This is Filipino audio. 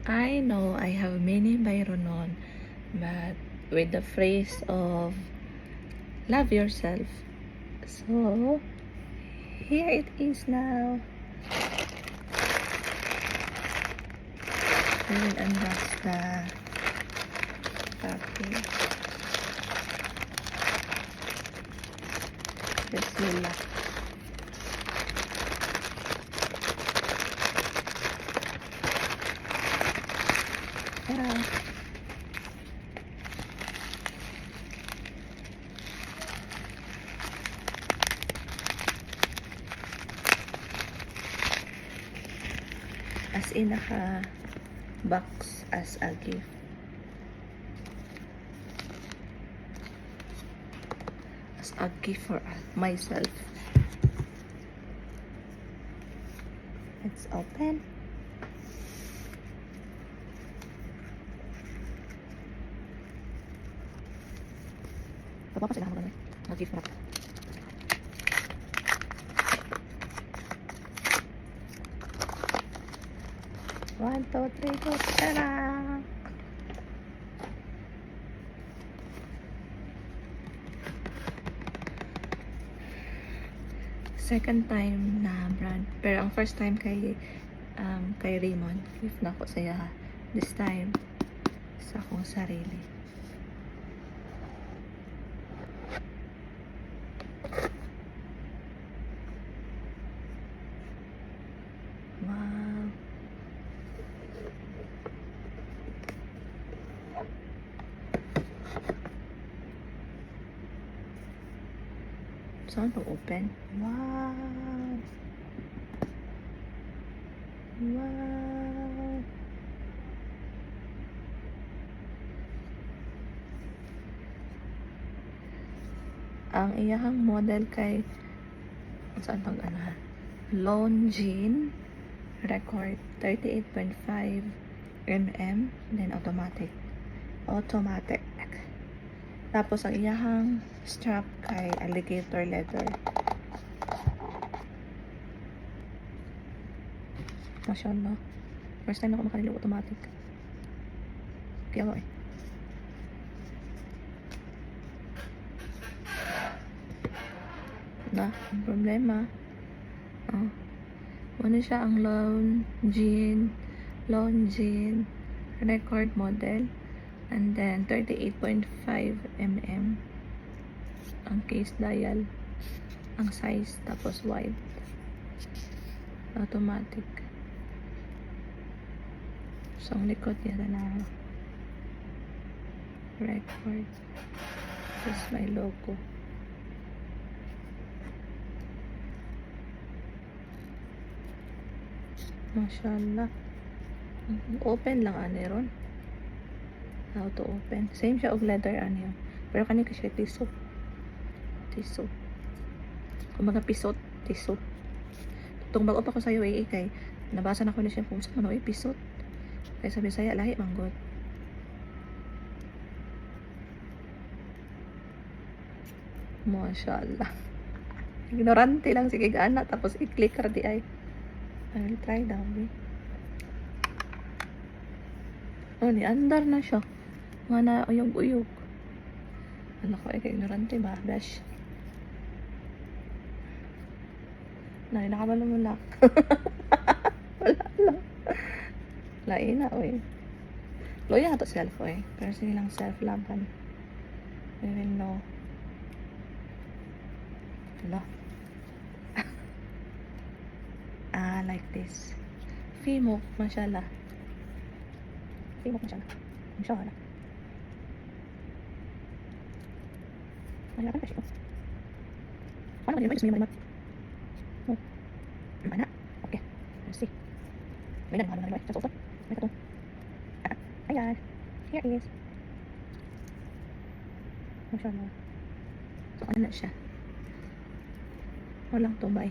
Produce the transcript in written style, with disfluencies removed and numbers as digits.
I know I have many Byronon, but with the phrase of love yourself. So, here it is now. We will unbox the package. Bismillah. Tara. As in, naka-box as a gift. As a gift for myself. Let's open. Baba pa sila mo ganun. Nag-gift wrap. One, two, three, go. Tara! Second time na brand. Pero ang first time kay Raymond. Gift na ko saya. This time, sa akong sarili. Wow! Saan to open? Wow! Wow! Ang iyahang model kay saan pang anahan? Longines Record 38.5 mm, then automatic. Tapos ang iyahang strap kay alligator leather. Mashallah. First time ako makanilo automatic. Kaya mo na, ang problema. Ano siya ang Longines Record model. And then 38.5 mm ang case dial, ang size, tapos wide, automatic. So ang likod yan na record. This is my logo. Mashallah. Open lang ron. How to open. Same siya og leather ano. Pero kanina siya tiso. Kung mga pisot, tiso. Itong bago pa ko sa'yo kay nabasa na ko na siya kung saan ano pisot. Kaya sabi saya lahi manggod. Mashallah. Ignorante lang sige gana tapos i-click ra di ay. I'll try daw. Oh, ni andar na siya. Nga na uyog-uyog. Anak ko kay ignorante ba? Dash. Nakabalo mo lang. Wala lang. Lain na, oy. Loya na to self, oy. Pero silang self-laban. We will know. Hello. Like this. Fimo, mashallah. Mashallah. Wala ka siya. Ano ba yung may oh. Mana? Okay. Let's see. May nagmahal sa soto. May katong. Ayan. Here is. Mashallah. So, ano na siya? Walang tumay.